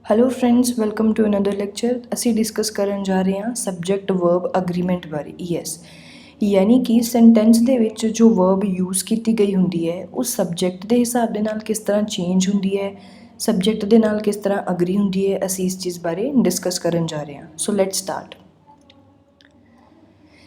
Hello friends, welcome to another lecture. ਅਸੀਂ discuss ਕਰਨ ਜਾ ਰਹੇ ਹਾਂ ਸਬਜੈਕਟ ਵਰਬ ਅਗਰੀਮੈਂਟ ਬਾਰੇ। ਯੈਸ, ਯਾਨੀ ਕਿ ਸੈਂਟੈਂਸ ਦੇ ਵਿੱਚ ਜੋ ਵਰਬ ਯੂਜ਼ ਕੀਤੀ ਗਈ ਹੁੰਦੀ ਹੈ ਉਹ ਸਬਜੈਕਟ ਦੇ ਹਿਸਾਬ ਦੇ ਨਾਲ ਕਿਸ ਤਰ੍ਹਾਂ ਚੇਂਜ ਹੁੰਦੀ ਹੈ, ਸਬਜੈਕਟ ਦੇ ਨਾਲ ਕਿਸ ਤਰ੍ਹਾਂ ਅਗਰੀ ਹੁੰਦੀ ਹੈ। ਅਸੀਂ ਇਸ ਚੀਜ਼ ਬਾਰੇ ਡਿਸਕਸ ਕਰਨ ਜਾ ਰਹੇ ਹਾਂ। So let's start.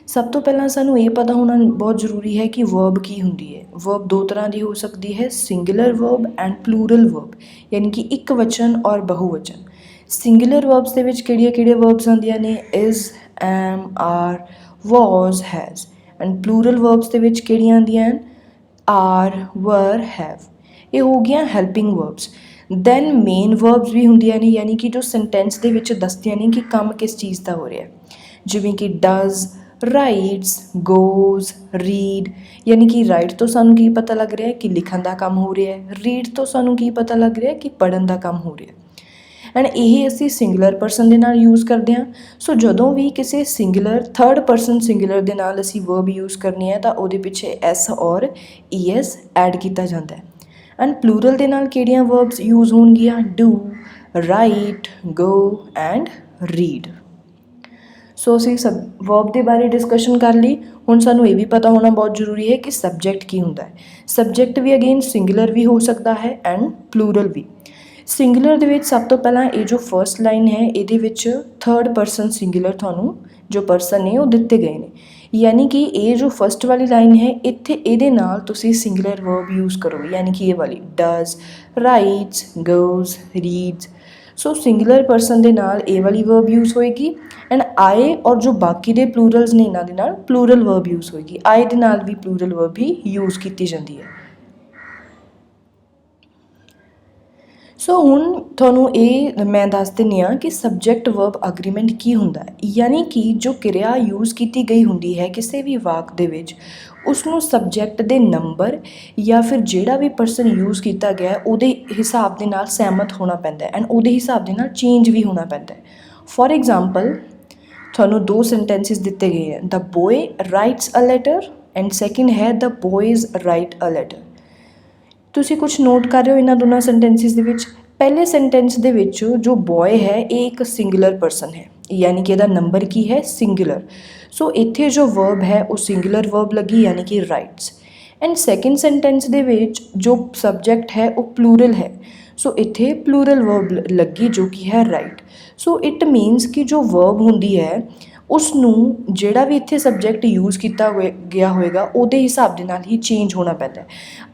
ਸਭ ਤੋਂ ਪਹਿਲਾਂ ਸਾਨੂੰ ਇਹ ਪਤਾ ਹੋਣਾ ਬਹੁਤ ਜ਼ਰੂਰੀ ਹੈ ਕਿ ਵਰਬ ਕੀ ਹੁੰਦੀ ਹੈ। ਵਰਬ ਦੋ ਤਰ੍ਹਾਂ ਦੀ ਹੋ ਸਕਦੀ ਹੈ, singular verb and plural verb, ਯਾਨੀ ਕਿ ਇੱਕ ਵਚਨ ਔਰ ਬਹੁਵਚਨ। ਸਿੰਗੂਲਰ ਵਰਬਸ ਦੇ ਵਿੱਚ ਕਿਹੜੀਆਂ ਵਰਬਸ ਆਉਂਦੀਆਂ ਨੇ? Is, am, are, was, has. And plural verbs ਦੇ ਵਿੱਚ ਕਿਹੜੀਆਂ ਆਉਂਦੀਆਂ ਹਨ? ਆਰ, ਵਰ, ਹੈਵ। ਇਹ ਹੋ ਗਈਆਂ helping verbs. Then main verbs ਵੀ ਹੁੰਦੀਆਂ ਨੇ, ਯਾਨੀ ਕਿ ਜੋ ਸੈਂਟੈਂਸ ਦੇ ਵਿੱਚ ਦੱਸਦੀਆਂ ਨੇ ਕਿ ਕੰਮ ਕਿਸ ਚੀਜ਼ ਦਾ ਹੋ ਰਿਹਾ, ਜਿਵੇਂ ਕਿ ਡਜ਼, ਰਾਈਟਸ, ਗੋਜ਼, ਰੀਡ। ਯਾਨੀ ਕਿ ਰਾਈਟ ਤੋਂ ਸਾਨੂੰ ਕੀ ਪਤਾ ਲੱਗ ਰਿਹਾ ਹੈ ਕਿ ਲਿਖਣ ਦਾ ਕੰਮ ਹੋ ਰਿਹਾ ਹੈ, ਰੀਡ ਤੋਂ ਸਾਨੂੰ ਕੀ ਪਤਾ ਲੱਗ ਰਿਹਾ ਕਿ ਪੜ੍ਹਨ ਦਾ ਕੰਮ ਹੋ ਰਿਹਾ। ਐਂਡ ਇਹ ਅਸੀਂ ਸਿੰਗੂਲਰ ਪਰਸਨ ਦੇ ਨਾਲ ਯੂਜ਼ ਕਰਦੇ ਹਾਂ। ਸੋ ਜਦੋਂ ਵੀ ਕਿਸੇ ਸਿੰਗੂਲਰ ਥਰਡ ਪਰਸਨ ਸਿੰਗੂਲਰ ਦੇ ਨਾਲ ਅਸੀਂ ਵਰਬ ਯੂਜ਼ ਕਰਨੀ ਹੈ ਤਾਂ ਉਹਦੇ ਪਿੱਛੇ ਐਸ ਔਰ ਈ ਐਸ ਐਡ ਕੀਤਾ ਜਾਂਦਾ ਹੈ। ਐਂਡ ਪਲੂਰਲ ਦੇ ਨਾਲ ਕਿਹੜੀਆਂ ਵਰਬਸ ਯੂਜ਼ ਹੋਣਗੀਆਂ? Do, write, go and read. So ਅਸੀਂ ਵਰਬ ਦੇ ਬਾਰੇ ਡਿਸਕਸ਼ਨ ਕਰ ਲਈ। ਹੁਣ ਸਾਨੂੰ ਇਹ ਵੀ ਪਤਾ ਹੋਣਾ ਬਹੁਤ ਜ਼ਰੂਰੀ ਹੈ ਕਿ ਸਬਜੈਕਟ ਕੀ ਹੁੰਦਾ ਹੈ। ਸਬਜੈਕਟ ਵੀ ਅਗੇਨ ਸਿੰਗੂਲਰ ਵੀ ਹੋ ਸਕਦਾ ਹੈ ਐਂਡ ਪਲੂਰਲ ਵੀ। ਸਿੰਗੂਲਰ ਦੇ ਵਿੱਚ ਸਭ ਤੋਂ ਪਹਿਲਾਂ ਇਹ ਜੋ ਫਰਸਟ ਲਾਈਨ ਹੈ ਇਹਦੇ ਵਿੱਚ ਥਰਡ ਪਰਸਨ ਸਿੰਗੂਲਰ ਤੁਹਾਨੂੰ ਜੋ ਪਰਸਨ ਨੇ ਉਹ ਦਿੱਤੇ ਗਏ ਨੇ, ਯਾਨੀ ਕਿ ਇਹ ਜੋ ਫਸਟ ਵਾਲੀ ਲਾਈਨ ਹੈ ਇੱਥੇ ਇਹਦੇ ਨਾਲ ਤੁਸੀਂ ਸਿੰਗੂਲਰ ਵਰਬ ਯੂਜ਼ ਕਰੋਗੇ, ਯਾਨੀ ਕਿ ਇਹ ਵਾਲੀ does, writes, goes, reads. So singular person ਦੇ ਨਾਲ ਇਹ ਵਾਲੀ ਵਰਬ ਯੂਜ਼ ਹੋਏਗੀ। ਐਂਡ ਆਏ ਔਰ ਜੋ ਬਾਕੀ ਦੇ ਪਲੂਰਲਸ ਨੇ ਇਹਨਾਂ ਦੇ ਨਾਲ ਪਲੂਰਲ ਵਰਬ ਯੂਜ਼ ਹੋਏਗੀ। ਆਏ ਦੇ ਨਾਲ ਵੀ ਪਲੂਰਲ ਵਰਬ ਹੀ ਯੂਜ਼ ਕੀਤੀ ਜਾਂਦੀ ਹੈ। ਸੋ ਹੁਣ ਤੁਹਾਨੂੰ ਇਹ ਮੈਂ ਦੱਸ ਦਿੰਦੀ ਹਾਂ ਕਿ ਸਬਜੈਕਟ ਵਰਬ ਅਗਰੀਮੈਂਟ ਕੀ ਹੁੰਦਾ ਹੈ। ਯਾਨੀ ਕਿ ਜੋ ਕਿਰਿਆ ਯੂਜ਼ ਕੀਤੀ ਗਈ ਹੁੰਦੀ ਹੈ ਕਿਸੇ ਵੀ ਵਾਕ ਦੇ ਵਿੱਚ, ਉਸਨੂੰ ਸਬਜੈਕਟ ਦੇ ਨੰਬਰ ਜਾਂ ਫਿਰ ਜਿਹੜਾ ਵੀ ਪਰਸਨ ਯੂਜ਼ ਕੀਤਾ ਗਿਆ ਉਹਦੇ ਹਿਸਾਬ ਦੇ ਨਾਲ ਸਹਿਮਤ ਹੋਣਾ ਪੈਂਦਾ ਐਂਡ ਉਹਦੇ ਹਿਸਾਬ ਦੇ ਨਾਲ ਚੇਂਜ ਵੀ ਹੋਣਾ ਪੈਂਦਾ। ਫੋਰ ਐਗਜ਼ਾਮਪਲ, ਤੁਹਾਨੂੰ ਦੋ ਸੈਂਟੈਂਸਿਸ ਦਿੱਤੇ ਗਏ ਹੈ, the boy writes a letter and second ਹੈ the boys write a letter. ਤੁਸੀਂ ਕੁਛ ਨੋਟ ਕਰ ਰਹੇ ਹੋ ਇਹਨਾਂ ਦੋਨਾਂ ਸੈਂਟੈਂਸਿਸ ਦੇ ਵਿੱਚ? ਪਹਿਲੇ ਸੈਂਟੈਂਸ ਦੇ ਵਿੱਚ ਜੋ ਬੋਏ ਹੈ ਇਹ ਇੱਕ ਸਿੰਗੂਲਰ ਪਰਸਨ ਹੈ, ਯਾਨੀ ਕਿ ਇਹਦਾ ਨੰਬਰ ਕੀ ਹੈ? ਸਿੰਗੂਲਰ। ਸੋ ਇੱਥੇ ਜੋ ਵਰਬ ਹੈ ਉਹ ਸਿੰਗੂਲਰ ਵਰਬ ਲੱਗੀ, ਯਾਨੀ ਕਿ ਰਾਈਟਸ। ਐਂਡ ਸੈਕਿੰਡ ਸੈਂਟੈਂਸ ਦੇ ਵਿੱਚ ਜੋ ਸਬਜੈਕਟ ਹੈ ਉਹ ਪਲੂਰਲ ਹੈ, ਸੋ ਇੱਥੇ ਪਲੂਰਲ ਵਰਬ ਲੱਗੀ ਜੋ ਕਿ ਹੈ ਰਾਈਟ। ਸੋ ਇਟ ਮੀਨਸ ਕਿ ਜੋ ਵਰਬ ਹੁੰਦੀ ਹੈ ਉਸ ਨੂੰ ਜਿਹੜਾ ਵੀ ਇੱਥੇ ਸਬਜੈਕਟ ਯੂਜ਼ ਕੀਤਾ ਗਿਆ ਹੋਏਗਾ ਉਹਦੇ ਹਿਸਾਬ ਦੇ ਨਾਲ ਹੀ ਚੇਂਜ ਹੋਣਾ ਪੈਂਦਾ।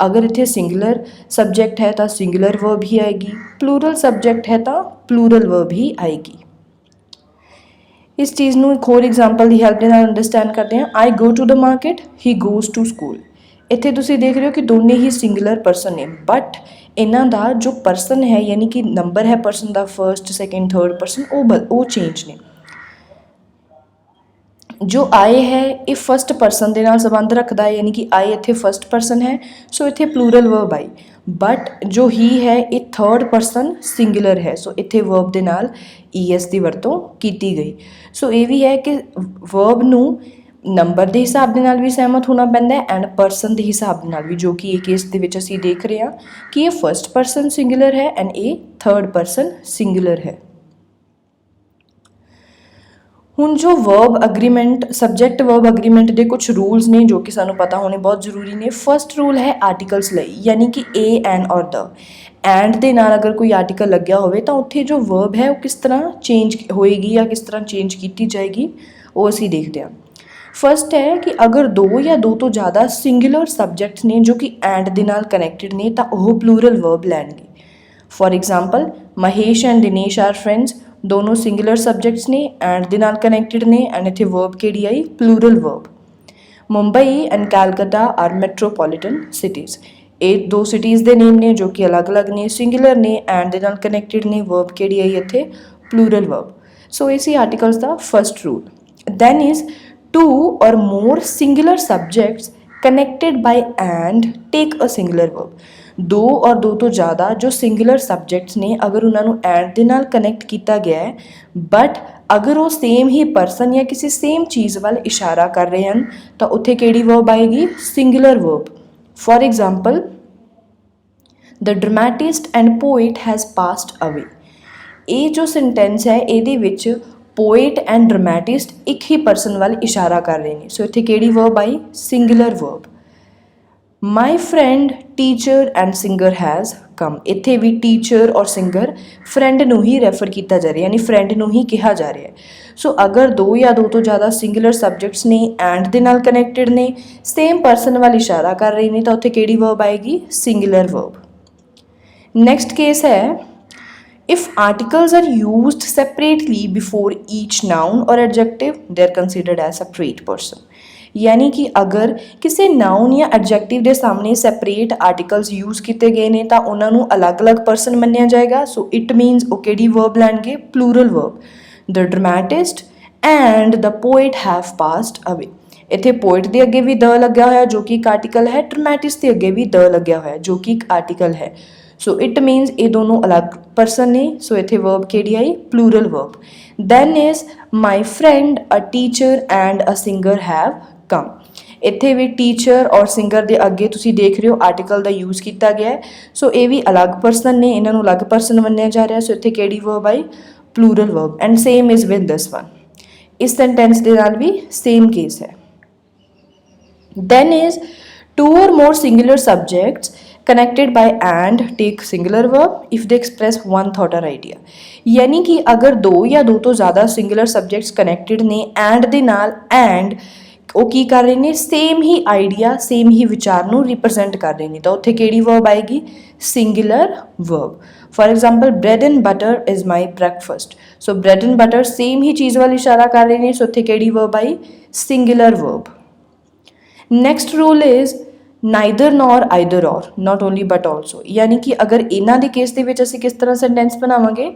ਅਗਰ ਇੱਥੇ ਸਿੰਗੂਲਰ ਸਬਜੈਕਟ ਹੈ ਤਾਂ ਸਿੰਗੂਲਰ ਵਰਬ ਹੀ ਆਏਗੀ, ਪਲੂਰਲ ਸਬਜੈਕਟ ਹੈ ਤਾਂ ਪਲੂਰਲ ਵਰਬ ਹੀ ਆਏਗੀ। ਇਸ ਚੀਜ਼ ਨੂੰ ਇੱਕ ਹੋਰ ਐਗਜ਼ਾਮਪਲ ਦੀ ਹੈਲਪ ਦੇ ਨਾਲ ਅੰਡਰਸਟੈਂਡ ਕਰਦੇ ਹਾਂ। I go to the market, he goes to school. ਇੱਥੇ ਤੁਸੀਂ ਦੇਖ ਰਹੇ ਹੋ ਕਿ ਦੋਨੇ ਹੀ ਸਿੰਗੂਲਰ ਪਰਸਨ ਨੇ, ਬਟ ਇਹਨਾਂ ਦਾ ਜੋ ਪਰਸਨ ਹੈ ਯਾਨੀ ਕਿ ਨੰਬਰ ਹੈ ਪਰਸਨ ਦਾ, ਫਰਸਟ, ਸੈਕਿੰਡ, ਥਰਡ ਪਰਸਨ, ਉਹ ਚੇਂਜ ਨੇ। ਜੋ ਆਏ ਹੈ ਇਹ ਫਸਟ ਪਰਸਨ ਦੇ ਨਾਲ ਸੰਬੰਧ ਰੱਖਦਾ ਹੈ, ਯਾਨੀ ਕਿ ਆਏ ਇੱਥੇ ਫਸਟ ਪਰਸਨ ਹੈ, ਸੋ ਇੱਥੇ ਪਲੂਰਲ ਵਰਬ ਆਈ। ਬਟ ਜੋ ਹੀ ਹੈ ਇਹ ਥਰਡ ਪਰਸਨ ਸਿੰਗੂਲਰ ਹੈ, ਸੋ ਇੱਥੇ ਵਰਬ ਦੇ ਨਾਲ ਈ ਐਸ ਦੀ ਵਰਤੋਂ ਕੀਤੀ ਗਈ। ਸੋ ਇਹ ਵੀ ਹੈ ਕਿ ਵਰਬ ਨੂੰ ਨੰਬਰ ਦੇ ਹਿਸਾਬ ਦੇ ਨਾਲ ਵੀ ਸਹਿਮਤ ਹੋਣਾ ਪੈਂਦਾ ਹੈ ਐਂਡ ਪਰਸਨ ਦੇ ਹਿਸਾਬ ਦੇ ਨਾਲ ਵੀ, ਜੋ ਕਿ ਇਹ ਕੇਸ ਦੇ ਵਿੱਚ ਅਸੀਂ ਦੇਖ ਰਹੇ ਹਾਂ ਕਿ ਇਹ ਫਸਟ ਪਰਸਨ ਸਿੰਗੂਲਰ ਹੈ ਐਂਡ ਇਹ ਥਰਡ ਪਰਸਨ ਸਿੰਗੂਲਰ ਹੈ। ਹੁਣ ਜੋ verb agreement, subject verb agreement ਦੇ ਕੁਝ ਰੂਲਸ ਨੇ ਜੋ ਕਿ ਸਾਨੂੰ ਪਤਾ ਹੋਣੇ ਬਹੁਤ ਜ਼ਰੂਰੀ ਨੇ। ਫਸਟ ਰੂਲ ਹੈ ਆਰਟੀਕਲਸ ਲਈ, ਯਾਨੀ ਕਿ ਏ, ਐਨ ਔਰ ਦ। ਐਂਡ ਦੇ ਨਾਲ ਅਗਰ ਕੋਈ ਆਰਟੀਕਲ ਲੱਗਿਆ ਹੋਵੇ ਤਾਂ ਉੱਥੇ ਜੋ ਵਰਬ ਹੈ ਉਹ ਕਿਸ ਤਰ੍ਹਾਂ ਚੇਂਜ ਹੋਏਗੀ ਜਾਂ ਕਿਸ ਤਰ੍ਹਾਂ ਚੇਂਜ ਕੀਤੀ ਜਾਏਗੀ ਉਹ ਅਸੀਂ ਦੇਖਦੇ ਹਾਂ। ਫਸਟ ਹੈ ਕਿ ਅਗਰ ਦੋ ਜਾਂ ਦੋ ਤੋਂ ਜ਼ਿਆਦਾ ਸਿੰਗੂਲਰ ਸਬਜੈਕਟਸ ਨੇ ਜੋ ਕਿ ਐਂਡ ਦੇ ਨਾਲ ਕਨੈਕਟਡ ਨੇ ਤਾਂ ਉਹ ਪਲੂਰਲ ਵਰਬ ਲੈਣਗੇ। For example, Mahesh and Dinesh are friends, ਦੋਨੋਂ ਸਿੰਗੂਲਰ ਸਬਜੈਕਟਸ ਨੇ, ਐਂਡ ਦੇ ਨਾਲ ਕਨੈਕਟਡ ਨੇ ਐਂਡ ਇੱਥੇ ਵਰਬ ਕਿਹੜੀ ਆਈ? Plural verb. Mumbai and Calcutta are metropolitan cities, ਇਹ ਦੋ ਸਿਟੀਜ਼ ਦੇ ਨੇਮ ਨੇ ਜੋ ਕਿ ਅਲੱਗ-ਅਲੱਗ ਨੇ, ਸਿੰਗੂਲਰ ਨੇ, ਐਂਡ ਦੇ ਨਾਲ ਕਨੈਕਟਡ ਨੇ, ਵਰਬ ਕਿਹੜੀ ਆਈ ਇੱਥੇ? Plural verb. ਸੋ ਇਹ ਸੀ ਆਰਟੀਕਲਸ ਦਾ first rule. Then is two or more singular subjects connected by and take a singular verb. ਦੋ ਔਰ ਦੋ ਤੋਂ ਜ਼ਿਆਦਾ ਜੋ ਸਿੰਗੂਲਰ ਸਬਜੈਕਟਸ ਨੇ ਅਗਰ ਉਹਨਾਂ ਨੂੰ ਐਂਡ ਦੇ ਨਾਲ ਕਨੈਕਟ ਕੀਤਾ ਗਿਆ ਹੈ, ਬਟ ਅਗਰ ਉਹ ਸੇਮ ਹੀ ਪਰਸਨ ਜਾਂ ਕਿਸੇ ਸੇਮ ਚੀਜ਼ ਵੱਲ ਇਸ਼ਾਰਾ ਕਰ ਰਹੇ ਹਨ ਤਾਂ ਉੱਥੇ ਕਿਹੜੀ ਵਰਬ ਆਏਗੀ? Singular verb. For example, the dramatist and poet has passed away. ਇਹ ਜੋ ਸੈਂਟੈਂਸ ਹੈ ਇਹਦੇ ਵਿੱਚ ਪੋਇਟ ਐਂਡ ਡਰਾਮੈਟਿਸਟ ਇੱਕ ਹੀ ਪਰਸਨ ਵੱਲ ਇਸ਼ਾਰਾ ਕਰ ਰਹੇ ਨੇ। ਸੋ ਇੱਥੇ ਕਿਹੜੀ ਵਰਬ ਆਈ? Singular verb. My friend teacher and singer has come. ਇੱਥੇ ਵੀ ਟੀਚਰ ਔਰ ਸਿੰਗਰ ਫਰੈਂਡ ਨੂੰ ਹੀ ਰੈਫਰ ਕੀਤਾ ਜਾ ਰਿਹਾ, ਯਾਨੀ ਫਰੈਂਡ ਨੂੰ ਹੀ ਕਿਹਾ ਜਾ ਰਿਹਾ। ਸੋ ਅਗਰ ਦੋ ਜਾਂ ਦੋ ਤੋਂ ਜ਼ਿਆਦਾ ਸਿੰਗੂਲਰ ਸਬਜੈਕਟਸ ਨੇ ਐਂਡ ਦੇ ਨਾਲ ਕਨੈਕਟਡ ਨੇ, ਸੇਮ ਪਰਸਨ ਵੱਲ ਇਸ਼ਾਰਾ ਕਰ ਰਹੇ ਨੇ, ਤਾਂ ਉੱਥੇ ਕਿਹੜੀ ਵਰਬ ਆਏਗੀ? Singular verb. ਨੈਕਸਟ ਕੇਸ ਹੈ if articles are used separately before each noun or adjective they are considered as separate person। यानी कि अगर किसी नाउन या एडजैक्टिव के सामने सैपरेट आर्टिकल्स यूज किए गए हैं तो उन्होंने अलग अलग परसन मन्निया जाएगा। सो इट मीनस वो किहड़ी वर्ब लैणगे? Plural verb. The dramatist and the poet have passed away. इत्थे पोएट के अगे भी द लग्या होया जो कि एक आर्टिकल है, ड्रामैटिस्ट के अगे भी द लग्या होया जो कि एक आर्टिकल है। सो इट मीनस ये दोनों अलग परसन ने। सो इत्थे वर्ब किहड़ी आई? Plural verb. Then is my friend a teacher and a singer have come. इत्थे भी टीचर और सिंगर के अगे तुसीं देख रहे हो आर्टिकल का यूज किया गया है। सो ये भी अलग परसन ने, इन्हों अलग परसन मन्निया जा रहा है। सो इत्थे किहड़ी वर्ब आई? Plural verb. And same is with this one. इस सेंटेंस के नाल भी सेम केस है। Then is two or more singular subjects connected by and take singular verb if they express one thought or idea. यानी कि अगर दो या दो तो ज़्यादा सिंगुलर सब्जेक्ट्स कनेक्टेड ने एंड दे नाल एंड वो की कर रहे हैं? सेम ही आइडिया, सेम ही विचार नूं रिप्रजेंट कर रहे हैं, तो उत्थे किहड़ी वर्ब आएगी? Singular verb. For example bread and butter is my breakfast. So bread and butter same ही चीज़ वाल इशारा कर रहे हैं। सो उत्थे किहड़ी वर्ब आई? Singular verb. Next rule is neither nor either or, not only but also. यानी कि अगर इन्हां दे केस दे विच असीं किस तरह सेंटेंस बनावांगे?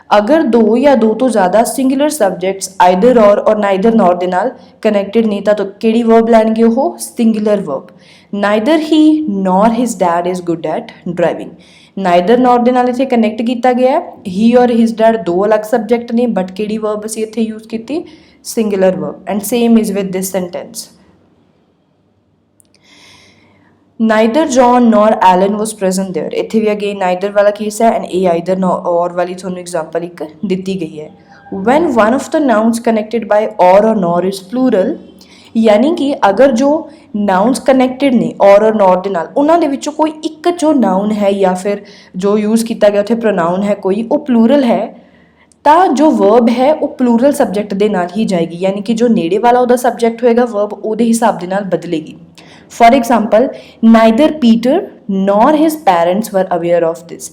अगर दो या दो तो ज़्यादा singular subjects either or neither nor दे नाल कनैक्टेड नहीं तो किहड़ी वर्ब लैणगे? वो singular verb. Neither he nor his dad is good at driving. Neither nor दे नाल इत्थे कनैक्ट किया गया है। ही और हिज डैड दो अलग सब्जेक्ट ने, बट किहड़ी वर्ब असीं इत्थे यूज की? Singular verb. And same is with this sentence. Neither John nor Alan was present there. इत्थे भी अगेन नाइदर वाला केस है एंड ए आइदर नॉर वाली थोनू एग्जाम्पल एक दी गई है। When one of the nouns connected by or nor is plural. यानी कि अगर जो नाउन्स कनैक्टेड ने और नॉर दे नाल, उन्हां दे विचों कोई एक जो नाउन है या फिर जो यूज़ किया गया उत्थे प्रोनाउन है कोई, वो प्लूरल है, तो जो वर्ब है वो प्लूरल सबजैक्ट दे नाल ही जाएगी। यानी कि जो नेड़े वाला उहदा सबजैक्ट होएगा वर्ब उहदे हिसाब दे नाल बदलेगी। For example neither Peter nor his parents were aware of this.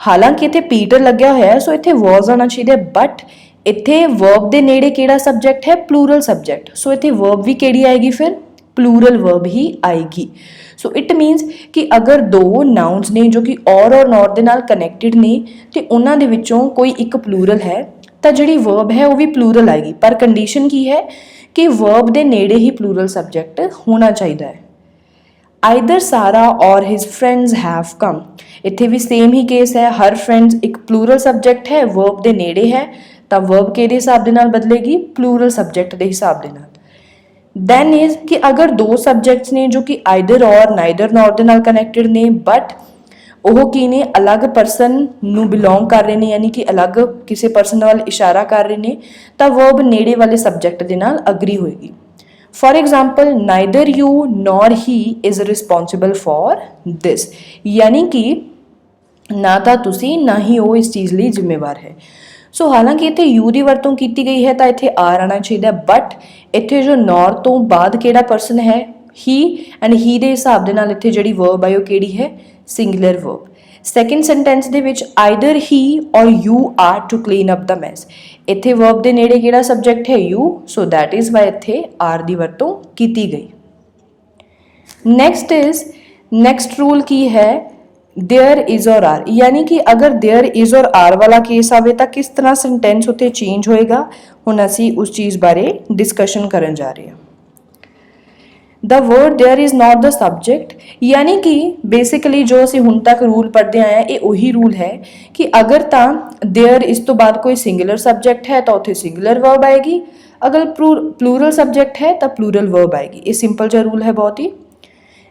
हालांकि इत्थे पीटर लग्या होया है, सो इत्थे वॉज आना चाहिए, बट इत्थे वर्ब दे नेड़े किहड़ा सबजैक्ट है? Plural subject. सो इत्थे वर्ब भी किहड़ी आएगी? फिर प्लूरल वर्ब ही आएगी। सो इट मीनस कि अगर दो नाउन्स ने जो कि और नॉर दे नाल कनैक्टेड ने ते उन्हां दे विचों कोई एक प्लूरल है, तो जिहड़ी वर्ब है वो भी प्लूरल आएगी। पर कंडीशन की है कि वर्ब दे नेड़े ही प्लूरल सबजैक्ट होना चाहिए है। आइदर सारा और हिज फ्रेंड्स हैव कम। इत्थे भी सेम ही केस है। हर फ्रेंड्स एक प्लूरल सबजैक्ट है, वर्ब दे नेड़े है, तो वर्ब किहदे हिसाब दे नाल बदलेगी? प्लूरल सबजैक्ट के हिसाब दे नाल। दैन इज कि अगर दो सबजैक्ट्स ने जो कि आइदर और नाइदर नॉर दे नाल कनैक्टेड ने, बट वो की ने अलग परसन नू बिलोंग कर रहे हैं, यानी कि अलग किसी परसन वाल इशारा कर रहे हैं, तो वर्ब नेड़े वाले सबजैक्ट के नाल अग्री होएगी। For example neither you nor he is responsible for this. यानी कि ना तो तुसी ना ही वो इस चीज़ लिए जिम्मेवार है। सो हालांकि इत्थे यू की वरतों की गई है तो इत्थे आर आना चाहिए, बट इत्थे जो नॉर तो बाद किहड़ा परसन है? ही। एंड ही दे हिसाब दे नाल इत्थे जिहड़ी वर्ब है वो किहड़ी है? Singular verb. सैकेंड सेंटेंस दे विच either he or you are to clean up the mess. इत्थे वर्ब दे नेड़े किहड़ा सबजैक्ट है? You. So that is why इत्थे आर दी वरतों की गई। नेक्स्ट रूल की है? There is or are. यानी कि अगर देयर इज और आर वाला केस आवे तो किस तरह सेंटेंस उत्ते चेंज होएगा? हुण असीं उस चीज़ बारे डिस्कशन करन जा रहे हैं। The word there is not the subject. यानी कि बेसिकली जो असीं हुण तक रूल पढ़ते आए हैं, ये वही रूल है कि अगर तो देयर इस तो बाद कोई सिंगुलर सबजैक्ट है तो उत्थे सिंगुलर वर्ब आएगी, अगर प्लूरल सबजैक्ट है तो प्लूरल वर्ब आएगी। ये सिंपल जा रूल है बहुत ही।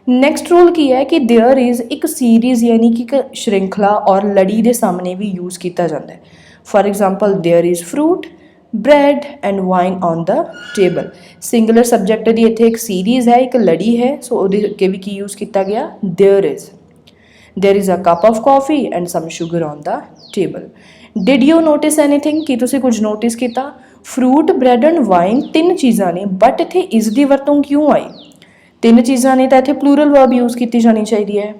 नैक्सट रूल की है कि देयर इज़ एक सीरीज़ यानी कि एक श्रृंखला और लड़ी के सामने भी यूज़ किया जाता है। For example there is fruit bread and wine on the table. Singular subject की इत्थे एक सीरीज़ है, एक लड़ी है, सो उहदे अगे भी की यूज़ किया गया there is a cup of coffee and some sugar on the table. Did you notice anything कि तुसीं कुछ नोटिस किया? फ्रूट ब्रैड एंड वाइन तीन चीज़ां ने, बट इत्थे इज़ दी वरतों क्यों आई? तीन चीज़ां ने तो इत्थे प्लूरल वर्ब यूज़ की जानी चाहिए है।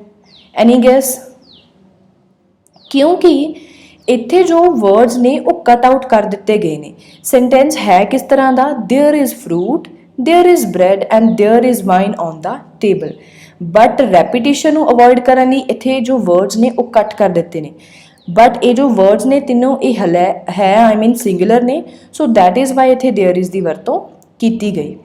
Any gas? क्योंकि इत्थे जो वर्ड्स ने वो कट आउट कर दिते गए ने। सेंटेंस है किस तरह का? There is fruit, there is bread and there is wine on the table. But repetition को अवॉइड करने लई इत्थे जो वर्ड्स ने वो कट कर दिते ने। बट ये जो वर्ड्स ने तीनों ये हलै है आई मीन सिंगुलर ने, सो दैट इज़ वाई इत्थे देयर इज़ की वरतों की गई।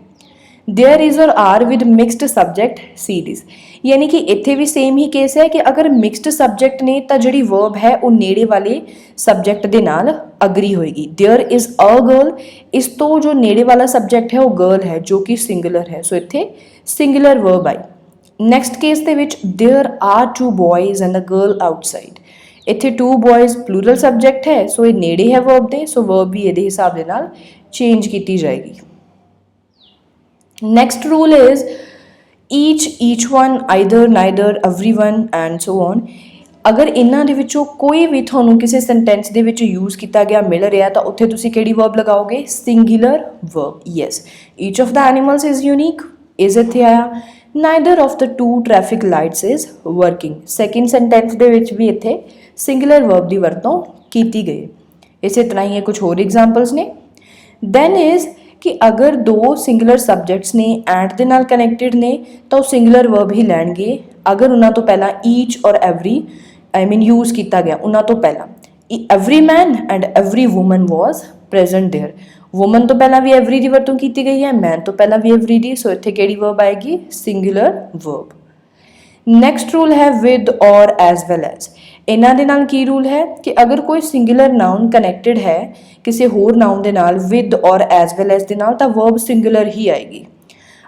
There is or are with mixed subject series, यानी कि इत्थे भी सेम ही केस है कि अगर मिक्सड सबजैक्ट ने तो जिहड़ी वर्ब है वो नेड़े वाले सबजैक्ट के नाल अग्री होएगी। देयर इज़ अ गर्ल, इस तो जो नेड़े वाला सबजैक्ट है वो गर्ल है जो कि सिंगुलर है, सो इत्थे सिंगुलर वर्ब आई। नैक्सट केस दे विच there are two boys and a girl outside, इत्थे टू बॉयज़ प्लूरल सबजैक्ट है, सो ये नेड़े है वर्ब दे, सो वर्ब भी ये हिसाब के नाल चेंज की जाएगी। Next rule is each one, either, neither, everyone and so on। अगर इन्हां दे विचों कोई भी तुहानूं किसी सेंटेंस दे विच यूज़ किया गया मिल रहा तो उत्थे तुसीं किहड़ी वर्ब लगाओगे? Singular verb. Yes, each of the animals is unique, is इत्थे आया। Neither of the two traffic lights is working, second sentence दे विच भी इत्थे सिंगुलर वर्ब की वरतों की गई। इस तरह ही कुछ होर एग्जाम्पल्स ने। दैन इज़ कि अगर दो सिंगुलर सबजैक्ट्स ने एंड दे नाल कनैक्टेड ने तो सिंगुलर वर्ब ही लैणगे अगर उन्हां तो पहला ईच और एवरी आई मीन यूज़ किया गया। उन्हां तो पहला every man and every woman was present there, woman तो पहला भी एवरी की वरतों की गई है, मैन तो पहला भी एवरी दी, सो इत्थे किहड़ी वर्ब आएगी? Singular verb. नैक्सट रूल है विद और एज वेल एज। इन्हां दे नाल की रूल है कि अगर कोई सिंगुलर नाउन कनैक्टेड है किसी होर नाउन दे नाल विद और एज वेल एज दे नाल तां वर्ब सिंगुलर ही आएगी।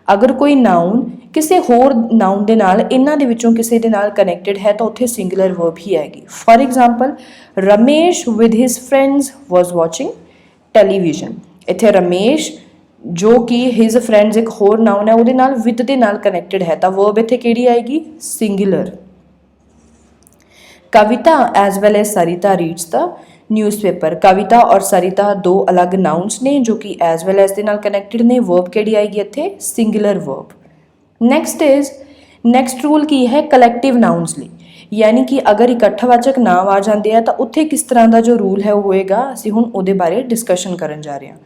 अगर कोई नाउन किसी होर नाउन दे नाल इन्हां दे विचों किसी दे नाल कनैक्टेड है तो उत्थे सिंगुलर वर्ब ही आएगी। For example Ramesh with his friends was watching television, इत्थे रमेश जो कि हिज फ्रेंड्स एक होर नाउन है उहदे नाल विद दे नाल कनैक्टेड है तो वर्ब इत्थे किहड़ी आएगी? Singular. Kavita as well as Sarita reads the newspaper, Kavita और सरिता दो अलग नाउन्स ने जो कि एज वेल एज दे नाल कनैक्टेड ने, वर्ब किहड़ी आएगी इत्थे? Singular verb. नैक्सट रूल की है कलैक्टिव नाउन्स लिए, यानी कि अगर इकट्ठवाचक नाम आ जाते हैं तो उत्थे किस तरह का जो रूल है वो होएगा, असीं हुण उहदे बारे डिस्कशन करन जा रहे हैं।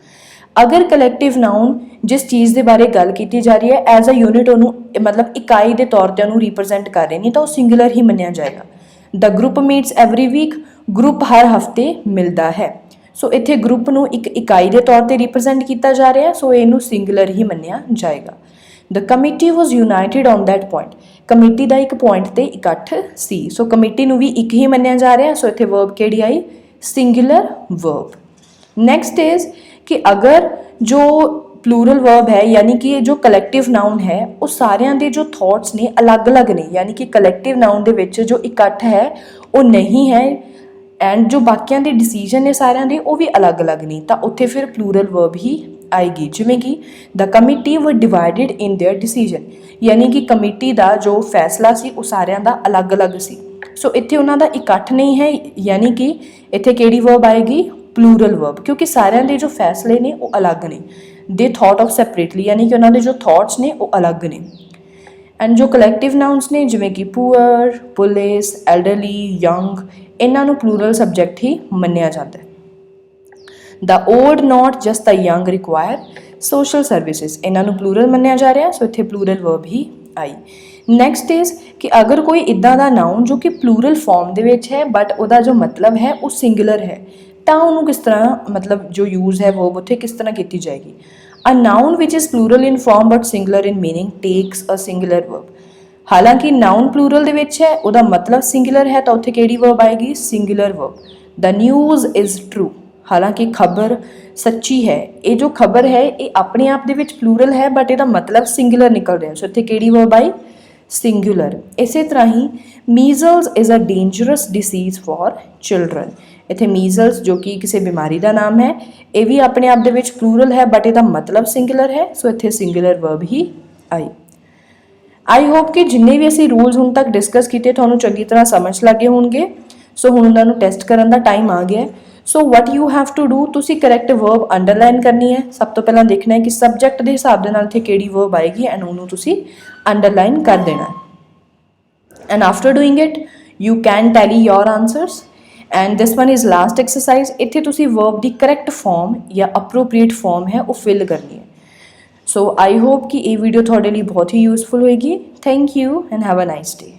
अगर कलैक्टिव नाउन जिस चीज़ के बारे गल की जा रही है एज अ यूनिट उन्होंने मतलब इकाई के तौर पर उन्होंने रिप्रजेंट कर रहे हैं तो सिंगुलर ही मन्निया जाएगा। The group meets every week, group हर हफ्ते मिलता है, सो इत्थे ग्रुप नूं एक इकाई के तौर पर रिप्रजेंट किया जा रहा है, सो इनू सिंगुलर ही मन्निया जाएगा। The committee was United on that point, committee का एक पॉइंट ते इकट्ठ सी, सो कमेटी नूं भी एक ही मन्निया जा रहा है, सो इत्थे वर्ब किहड़ी आई? Singular verb. नैक्सट इज़ कि अगर जो प्लूरल वर्ब है यानी कि जो कलैक्टिव नाउन है वो सारिਆਂ ਦੇ जो थॉट्स ने अलग अलग ने, यानी कि कलैक्टिव नाउन ਦੇ ਵਿੱਚ जो इकट्ठ है वो नहीं है एंड जो बाकियां ਦੇ डिसीजन ने सारिਆਂ ਦੇ वो भी अलग अलग नहीं, तो उत्थे फिर प्लूरल वर्ब ही आएगी। जिमें कि the committee were divided in their decision, यानी कि कमेटी का जो फैसला सी वो सारिਆਂ ਦਾ अलग अलग सी, सो इत्थे उन्हां दा इकट्ठ नहीं है, यानी कि इत्थे किहड़ी वर्ब आएगी? प्लूरल वर्ब, क्योंकि सारिਆਂ ਦੇ जो फैसले ने वो अलग ने। दे थॉट ऑफ सैपरेटली, यानी कि उन्होंने जो थॉट्स ने वो अलग ने। एंड जो कलैक्टिव नाउन्स ने जिमें कि पुअर, पुलिस, एल्डरली, यंग, इन्हों प्लूरल सबजैक्ट ही मन्निया जाता है। The old not just the young require social services, इन्हों प्लूरल मन्निया जा रहा है, सो इत्थे प्लूरल वर्ब ही आई। नैक्सट इज़ कि अगर कोई इदा का नाउन जो कि प्लूरल फॉर्म दे विच है बट उसका जो मतलब है वो सिंगुलर है तो उन्होंने किस तरह मतलब जो यूज़ है वर्ब उत्थे किस तरह की जाएगी? A noun which is plural in form but singular in meaning takes a singular verb. हालांकि नाउन प्लूरल दे विच है उसका मतलब सिंगुलर है तो उत्थे किहड़ी वर्ब आएगी? Singular verb. The news is true, हालांकि खबर सच्ची है, ये जो खबर है ये अपने आप दे विच प्लूरल है बट इसका मतलब सिंगुलर निकल रहा है, सो इत्थे किहड़ी वर्ब आई? सिंगुलर। इस तरह ही measles is a dangerous disease for children, ਇੱਥੇ ਮੀਜ਼ਲਸ ਜੋ ਕਿ ਕਿਸੇ ਬਿਮਾਰੀ ਦਾ ਨਾਮ ਹੈ, ਇਹ ਵੀ ਆਪਣੇ ਆਪ ਦੇ ਵਿੱਚ ਪਲੂਰਲ ਹੈ ਬਟ ਇਹਦਾ ਮਤਲਬ ਸਿੰਗੂਲਰ ਹੈ, ਸੋ ਇੱਥੇ singular verb he I. I hope ਕਿ ਜਿੰਨੇ ਵੀ ਅਸੀਂ ਰੂਲਸ ਹੁਣ ਤੱਕ ਡਿਸਕਸ ਕੀਤੇ ਤੁਹਾਨੂੰ ਚੰਗੀ ਤਰ੍ਹਾਂ ਸਮਝ ਲੱਗੇ ਹੋਣਗੇ। ਸੋ ਹੁਣ ਉਹਨਾਂ ਨੂੰ ਟੈਸਟ ਕਰਨ ਦਾ ਟਾਈਮ ਆ ਗਿਆ। So what you have to do, ਤੁਸੀਂ ਕਰੈਕਟ ਵਰਬ ਅੰਡਰਲਾਈਨ ਕਰਨੀ ਹੈ। ਸਭ ਤੋਂ ਪਹਿਲਾਂ ਦੇਖਣਾ ਹੈ ਕਿ ਸਬਜੈਕਟ ਦੇ ਹਿਸਾਬ ਦੇ ਨਾਲ ਇੱਥੇ ਕਿਹੜੀ ਵਰਬ ਆਏਗੀ ਐਂਡ ਉਹਨੂੰ ਤੁਸੀਂ ਅੰਡਰਲਾਈਨ ਕਰ ਦੇਣਾ ਹੈ। And after doing it you can Tally your answers and this one is last exercise. ਇੱਥੇ ਤੁਸੀਂ ਵਰਬ ਦੀ ਕਰੈਕਟ ਫਾਰਮ ਜਾਂ ਅਪਰੋਪਰੀਏਟ ਫਾਰਮ ਹੈ ਉਹ ਫਿਲ ਕਰਨੀ ਹੈ। ਸੋ ਆਈ ਹੋਪ ਕਿ ਇਹ ਵੀਡੀਓ ਤੁਹਾਡੇ ਲਈ ਬਹੁਤ ਹੀ ਯੂਜ਼ਫੁਲ ਹੋਏਗੀ। Thank you and have a nice day.